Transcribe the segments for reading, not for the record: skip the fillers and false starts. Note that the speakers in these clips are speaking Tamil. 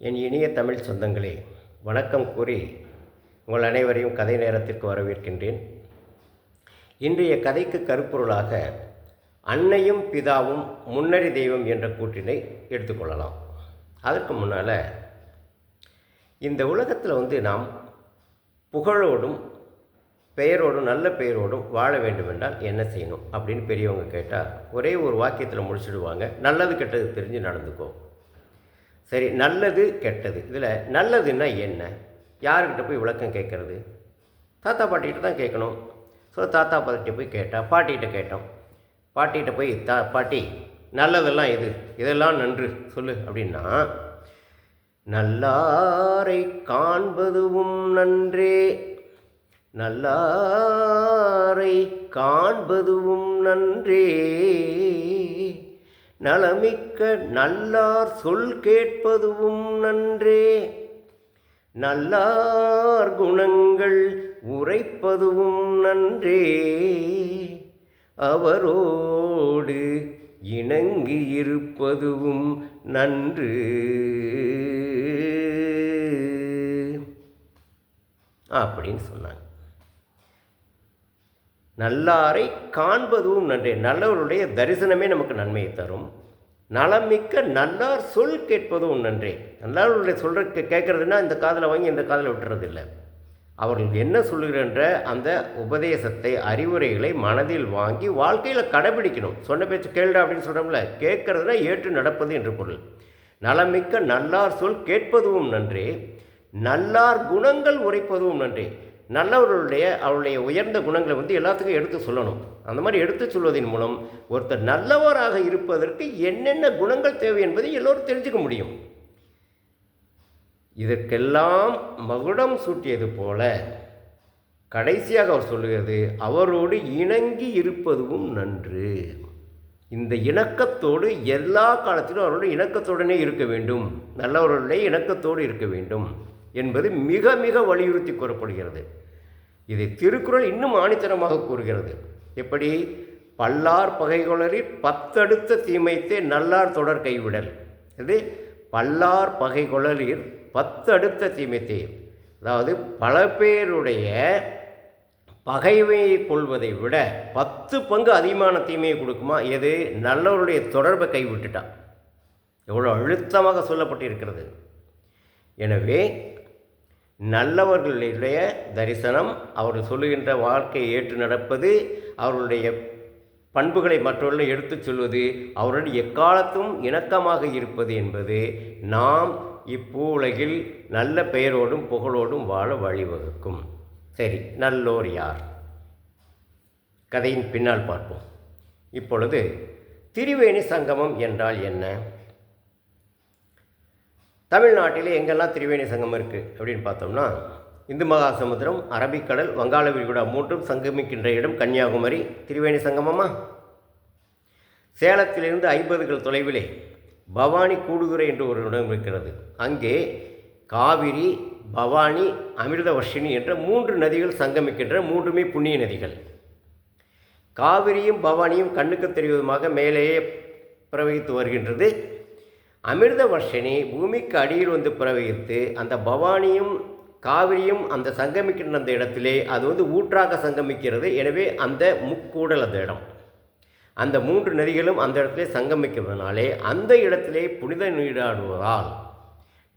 என் இனிய தமிழ் சொந்தங்களே, வணக்கம் கூறி உங்கள் அனைவரையும் கதை நேரத்திற்கு வரவேற்கின்றேன். இன்றைய கதைக்கு கருப்பொருளாக அன்னையும் பிதாவும் முன்னறி தெய்வம் என்ற கூற்றினை எடுத்துக்கொள்ளலாம். அதற்கு முன்னால் இந்த உலகத்தில் நாம் புகழோடும் பெயரோடும் நல்ல பெயரோடும் வாழ வேண்டுமென்றால் என்ன செய்யணும் அப்படின்னு பெரியவங்க கேட்டால் ஒரே ஒரு வாக்கியத்தில் முடிச்சுடுவாங்க, நல்லது கெட்டது தெரிஞ்சு நடந்துக்கோ. சரி, நல்லது கெட்டது, இதில் நல்லதுன்னா என்ன? யாருக்கிட்ட போய் விளக்கம் கேட்குறது? தாத்தா பாட்டிகிட்ட தான் கேட்கணும். ஸோ தாத்தா பாட்டிகிட்ட போய் கேட்டால், பாட்டிகிட்ட கேட்டோம். பாட்டிகிட்ட போய் பாட்டி நல்லதெல்லாம் எது, இதெல்லாம் நன்று சொல்லு அப்படின்னா, நல்லாரை காண்பதுவும் நன்றே, நல்லாரை காண்பதுவும் நன்றே, நலமிக்க நல்லார் சொல் கேட்பதுவும் நன்றே, நல்லார் குணங்கள் உரைப்பதுவும் நன்றே, அவரோடு இணங்கி இருப்பதுவும் நன்று அப்படின்னு சொன்னாங்க. நல்லாரை காண்பதும் நன்றே, நல்லவருடைய தரிசனமே நமக்கு நன்மையை தரும். நலமிக்க நல்லார் சொல் கேட்பதும் நன்றே, நல்லாருடைய சொல்கிற கேட்குறதுன்னா இந்த காதில் வாங்கி இந்த காதில் விட்டுறதில்லை. அவர்கள் என்ன சொல்லுகின்ற அந்த உபதேசத்தை, அறிவுரைகளை மனதில் வாங்கி வாழ்க்கையில் கடைபிடிக்கணும். சொன்ன பேச்சு கேளுடா அப்படின்னு சொல்கிறோம்ல, கேட்கறதுனா ஏற்று நடப்பது என்று பொருள். நலமிக்க நல்லார் சொல் கேட்பதும் நன்றே, நல்லார் குணங்கள் உரைப்பதும் நன்றே. அவருடைய உயர்ந்த குணங்களை எல்லாத்துக்கும் எடுத்து சொல்லணும். அந்த மாதிரி எடுத்து சொல்வதன் மூலம் ஒருத்தர் நல்லவராக இருப்பதற்கு என்னென்ன குணங்கள் தேவை என்பதை எல்லோரும் தெரிஞ்சுக்க முடியும். இதற்கெல்லாம் மகுடம் சூட்டியது போல கடைசியாக அவர் சொல்லுகிறது, அவரோடு இணங்கி இருப்பதும் நன்று. இந்த இணக்கத்தோடு எல்லா காலத்திலும் அவருடைய இணக்கத்துடனே இருக்க வேண்டும், நல்லவர்களுடைய இணக்கத்தோடு இருக்க வேண்டும் என்பது மிக மிக வலியுறுத்தி கூறப்படுகிறது. இதை திருக்குறள் இன்னும் ஆணித்தரமாக கூறுகிறது. எப்படி? பல்லார் பகைகொளரில் பத்தடுத்த தீமைத்தே நல்லார் தொடர் கைவிடல். இது பல்லார் பகைகொளரில் பத்தடுத்த தீமைத்தே, அதாவது பல பேருடைய பகைமையை கொள்வதை விட 10 பங்கு அதிகமான தீமையை கொடுக்குமா எது? நல்லவருடைய தொடர்பை கைவிட்டுட்டான். எவ்வளோ அழுத்தமாக சொல்லப்பட்டிருக்கிறது. எனவே நல்லவர்களுடைய தரிசனம், அவர்கள் சொல்லுகின்ற வாழ்க்கையை ஏற்று நடப்பது, அவர்களுடைய பண்புகளை மற்றவர்களை எடுத்துச் சொல்வது, அவருடன் எக்காலத்தும் இணக்கமாக இருப்பது என்பது நாம் இப்பூ உலகில் நல்ல பெயரோடும் புகழோடும் வாழ வழிவகுக்கும். சரி, நல்லோர் யார்? கதையின் பின்னால் பார்ப்போம். இப்பொழுது திரிவேணி சங்கமம் என்றால் என்ன? தமிழ்நாட்டிலே எங்கெல்லாம் திரிவேணி சங்கமம் இருக்குது அப்படின்னு பார்த்தோம்னா, இந்து மகாசமுத்திரம், அரபிக்கடல், வங்காள விரிகுடா மூன்றும் சங்கமிக்கின்ற இடம் கன்னியாகுமரி. திரிவேணி சங்கமமா? சேலத்திலிருந்து 50 தொலைவிலே பவானி கூடுதுறை என்று ஒரு இடம் இருக்கிறது. அங்கே காவிரி, பவானி, அமிர்தவர்ஷினி என்ற 3 நதிகள் சங்கமிக்கின்ற 3மே புண்ணிய நதிகள். காவிரியும் பவானியும் கண்ணுக்கு தெரிவதுமாக மேலேயே பிரவகித்து வருகின்றது. அமிர்தவர்ஷினி பூமிக்கு அடியில் பிரவகித்து அந்த பவானியும் காவிரியும் அந்த சங்கமிக்கின்ற அந்த இடத்திலே அது ஊற்றாக சங்கமிக்கிறது. எனவே அந்த முக்கூடல் அந்த இடம், அந்த 3 நதிகளும் அந்த இடத்திலே சங்கமிக்கிறதுனாலே அந்த இடத்திலே புனித நீராடுவதால்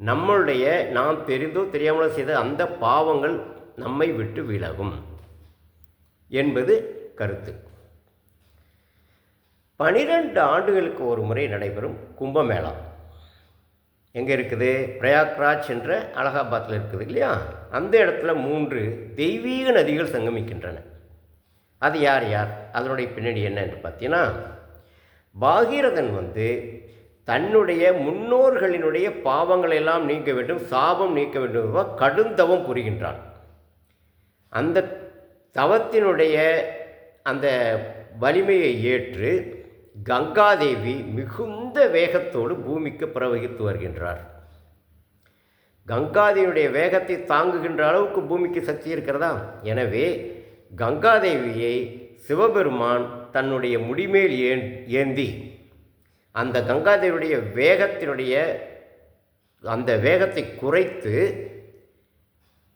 நம்மளுடைய நாம் தெரிந்தோ தெரியாமலோ செய்த அந்த பாவங்கள் நம்மை விட்டு விலகும் என்பது கருத்து. 12 ஆண்டுகளுக்கு ஒரு முறை நடைபெறும் கும்பமேளா எங்கே இருக்குது? பிரயாக்ராஜ் என்ற அலகாபாத்தில் இருக்குது இல்லையா? அந்த இடத்துல 3 தெய்வீக நதிகள் சங்கமிக்கின்றன. அது யார் யார்? அதனுடைய பின்னணி என்ன என்று பார்த்தீங்கன்னா, பாகீரதன் தன்னுடைய முன்னோர்களினுடைய பாவங்களெல்லாம் நீக்க வேண்டும், சாபம் நீக்க வேண்டும், கடுந்தவம் புரிகின்றான். அந்த தவத்தினுடைய அந்த வலிமையை ஏற்று கங்காதேவி மிகுந்த வேகத்தோடு பூமிக்கு பிரவகித்து வருகின்றார். கங்காதேவியுடைய வேகத்தை தாங்குகின்ற அளவுக்கு பூமிக்கு சக்தி இருக்கிறதா? எனவே கங்காதேவியை சிவபெருமான் தன்னுடைய முடிமேல் ஏந்தி அந்த கங்காதேவியுடைய வேகத்தினுடைய அந்த வேகத்தை குறைத்து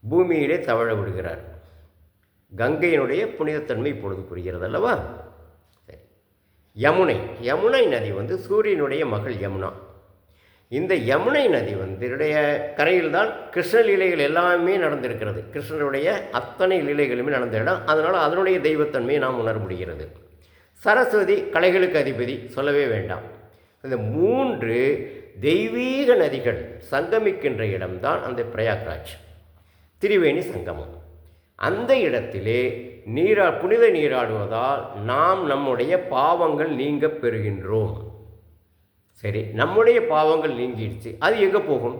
பூமியிலே தவழ விடுகிறார். கங்கையினுடைய புனிதத்தன்மை இப்பொழுது புரிகிறது அல்லவா? சரி. யமுனை நதி சூரியனுடைய மகள் யமுனா. இந்த யமுனை நதி கரையில் தான் கிருஷ்ண லீலைகள் எல்லாமே நடந்திருக்கிறது. கிருஷ்ணனுடைய அத்தனை லீலைகளுமே நடந்த இடம். அதனால் அதனுடைய தெய்வத்தன்மையை நாம் உணர முடிகிறது. சரஸ்வதி கலைகளுக்கு அதிபதி, சொல்லவே வேண்டாம். இந்த 3 தெய்வீக நதிகள் சங்கமிக்கின்ற இடம்தான் அந்த பிரயாக்ராஜ், திரிவேணி சங்கமம். அந்த இடத்திலே புனித நீராடுவதால் நாம் நம்முடைய பாவங்கள் நீங்க பெறுகின்றோம். சரி, நம்முடைய பாவங்கள் நீங்கிடுச்சு, அது எங்கே போகும்?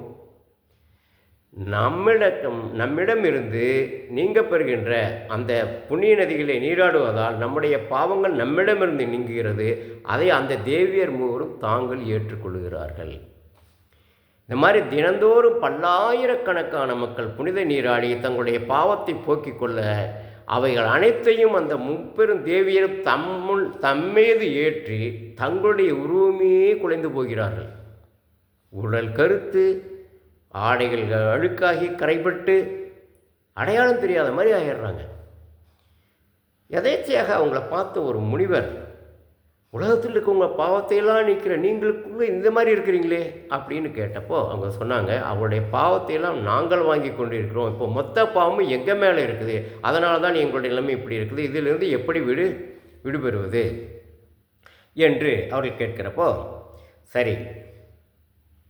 நம்மிடமிருந்து நீங்க பெறுகின்ற அந்த புண்ணிய நதிகளை நீராடுவதால் நம்முடைய பாவங்கள் நம்மிடமிருந்து நீங்குகிறது. அதை அந்த தேவியர் மூவரும் தாங்கள் ஏற்றுக்கொள்கிறார்கள். இந்த மாதிரி தினந்தோறும் பல்லாயிரக்கணக்கான மக்கள் புனித நீராடி தங்களுடைய பாவத்தை போக்கிக் கொள்ள அவைகள் அனைத்தையும் அந்த முப்பெரும் தேவியரும் தம்மீது ஏற்றி தங்களுடைய உருவமே குலைந்து போகிறார்கள். உடல் கருத்து, ஆடைகள் அழுக்காகி கரைபட்டு அடையாளம் தெரியாத மாதிரி ஆகிடுறாங்க. எதேச்சையாக அவங்கள பார்த்த ஒரு முனிவர், உலகத்தில் இருக்கவங்க பாவத்தையெல்லாம் நீக்கிற நீங்களுக்குள்ளே இந்த மாதிரி இருக்கிறீங்களே அப்படின்னு கேட்டப்போ அவங்க சொன்னாங்க, அவருடைய பாவத்தையெல்லாம் நாங்கள் வாங்கி கொண்டு இருக்கிறோம். இப்போ மொத்த பாவமும் எங்கள் மேலே இருக்குது, அதனால தான் எங்களுடைய நிலைமை இப்படி இருக்குது, இதிலிருந்து எப்படி விடுபெறுவது என்று அவர்கள் கேட்கிறப்போ, சரி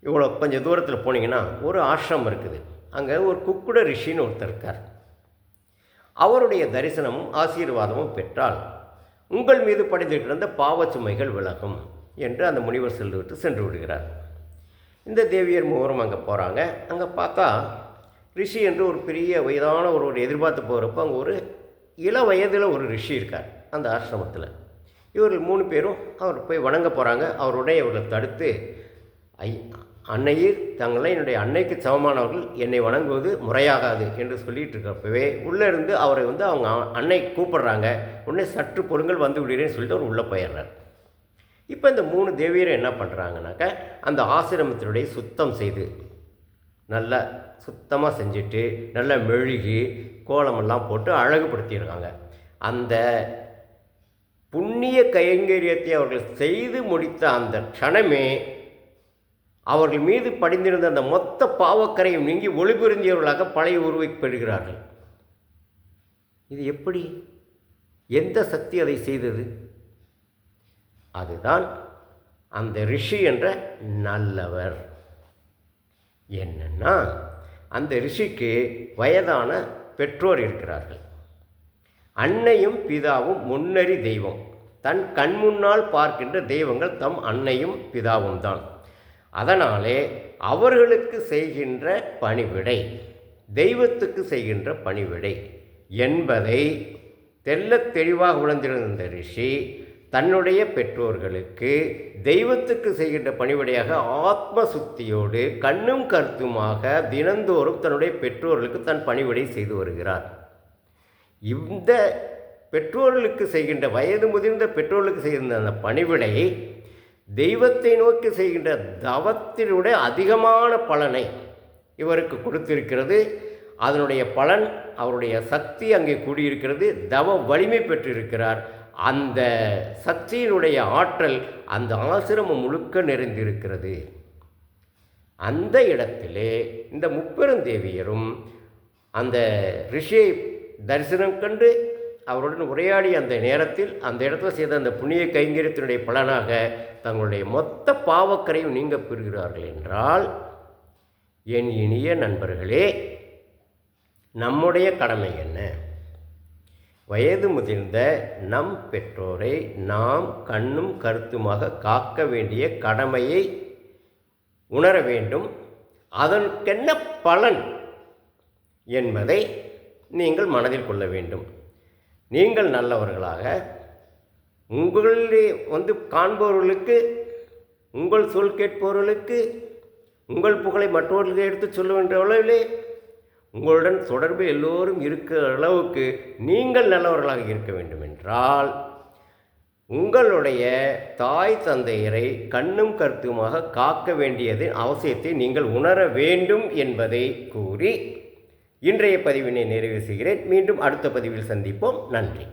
இவ்வளோ கொஞ்சம் தூரத்தில் போனீங்கன்னா ஒரு ஆசிரமம் இருக்குது. அங்கே ஒரு குக்குட ரிஷின்னு ஒருத்தர் இருக்கார். அவருடைய தரிசனமும் ஆசீர்வாதமும் பெற்றால் உங்கள் மீது படிந்திருக்கிற பாவச்சுமைகள் விலகும் என்று அந்த முனிவர் சென்று விடுகிறார். இந்த தேவியர் மூவரும் அங்கே போகிறாங்க. அங்கே பார்த்தா ரிஷி என்று ஒரு பெரிய வயதான ஒரு எதிர்பார்த்து போகிறப்போ அங்கே ஒரு இள வயதில் ஒரு ரிஷி இருக்கார் அந்த ஆசிரமத்தில். இவர்கள் 3 பேரும் அவர் போய் வணங்க போகிறாங்க. அவருடைய இவர்களை தடுத்து, அன்னையீர் தங்களை என்னுடைய அன்னைக்கு சமமானவர்கள், என்னை வணங்குவது முறையாகாது என்று சொல்லிகிட்டு இருக்கப்பவே உள்ளே இருந்து அவரை அவங்க அன்னை கூப்பிடுறாங்க. உடனே சற்று பொருங்கள் வந்து விடுறேன்னு சொல்லிட்டு அவர் உள்ளே போயிடுறார். இப்போ இந்த 3 தேவியரை என்ன பண்ணுறாங்கனாக்க அந்த ஆசிரமத்தினுடைய சுத்தம் செய்து நல்லா சுத்தமாக செஞ்சுட்டு நல்லா மெழுகி கோலமெல்லாம் போட்டு அழகுபடுத்தியிருக்காங்க. அந்த புண்ணிய கைங்கரியத்தை அவர்கள் செய்து முடித்த அந்த க்ஷணமே அவர்கள் மீது படிந்திருந்த அந்த மொத்த பாவக்கரையும் நீங்கி ஒளிபுரிந்தியவர்களாக பழைய உருவை பெறுகிறார்கள். இது எப்படி? எந்த சக்தி அதை செய்தது? அதுதான் அந்த ரிஷி என்ற நல்லவர். என்னன்னா, அந்த ரிஷிக்கு வயதான பெற்றோர் இருக்கிறார்கள். அன்னையும் பிதாவும் முன்னறி தெய்வம். தன் கண்முன்னால் பார்க்கின்ற தெய்வங்கள் தம் அன்னையும் பிதாவும் தான். அதனாலே அவர்களுக்கு செய்கின்ற பணிவிடை தெய்வத்துக்கு செய்கின்ற பணிவிடை என்பதை தெள்ளத் தெளிவாக உணர்ந்திருந்த ரிஷி தன்னுடைய பெற்றோர்களுக்கு தெய்வத்துக்கு செய்கின்ற பணிவிடையாக ஆத்ம சுத்தியோடு கண்ணும் கருத்துமாக தினந்தோறும் தன்னுடைய பெற்றோர்களுக்கு தன் பணிவிடை செய்து வருகிறார். இந்த பெற்றோர்களுக்கு செய்கின்ற வயது முதிர்ந்த பெற்றோர்களுக்கு செய்கின்ற அந்த பணிவிடை தெய்வத்தை நோக்கி செய்கின்ற தவத்தினுடைய அதிகமான பலனை இவருக்கு கொடுத்திருக்கிறது. அதனுடைய பலன், அவருடைய சக்தி அங்கே கூடியிருக்கிறது. தவ வலிமை பெற்றிருக்கிறார். அந்த சக்தியினுடைய ஆற்றல் அந்த ஆசிரமம் முழுக்க நிறைந்திருக்கிறது. அந்த இடத்திலே இந்த முப்பெருந்தேவியரும் அந்த ரிஷியை தரிசனம் கண்டு அவருடன் உரையாடிய அந்த நேரத்தில் அந்த இடத்துல செய்த அந்த புண்ணிய கைங்கரியத்தினுடைய பலனாக தங்களுடைய மொத்த பாவக்கரையும் நீங்க பெறுகிறார்கள் என்றால், என் இனிய நண்பர்களே, நம்முடைய கடமை என்ன? வயது முதிர்ந்த நம் பெற்றோரை நாம் கண்ணும் கருத்துமாக காக்க வேண்டிய கடமையை உணர வேண்டும். அதற்கென்ன பலன் என்பதை நீங்கள் மனதில் கொள்ள வேண்டும். நீங்கள் நல்லவர்களாக உங்களுடைய காண்பவர்களுக்கு, உங்கள் சொல் கேட்பவர்களுக்கு, உங்கள் புகழை மற்றவர்களுக்கு எடுத்து சொல்ல வேண்டிய அளவிலே உங்களுடன் தொடர்பு எல்லோரும் இருக்கிற அளவுக்கு நீங்கள் நல்லவர்களாக இருக்க வேண்டும் என்றால் உங்களுடைய தாய் தந்தையரை கண்ணும் கருத்துமாக காக்க வேண்டியதன் அவசியத்தை நீங்கள் உணர வேண்டும் என்பதை கூறி இன்றைய பதிவினை நிறைவு செய்கிறேன். மீண்டும் அடுத்த பதிவில் சந்திப்போம். நன்றி.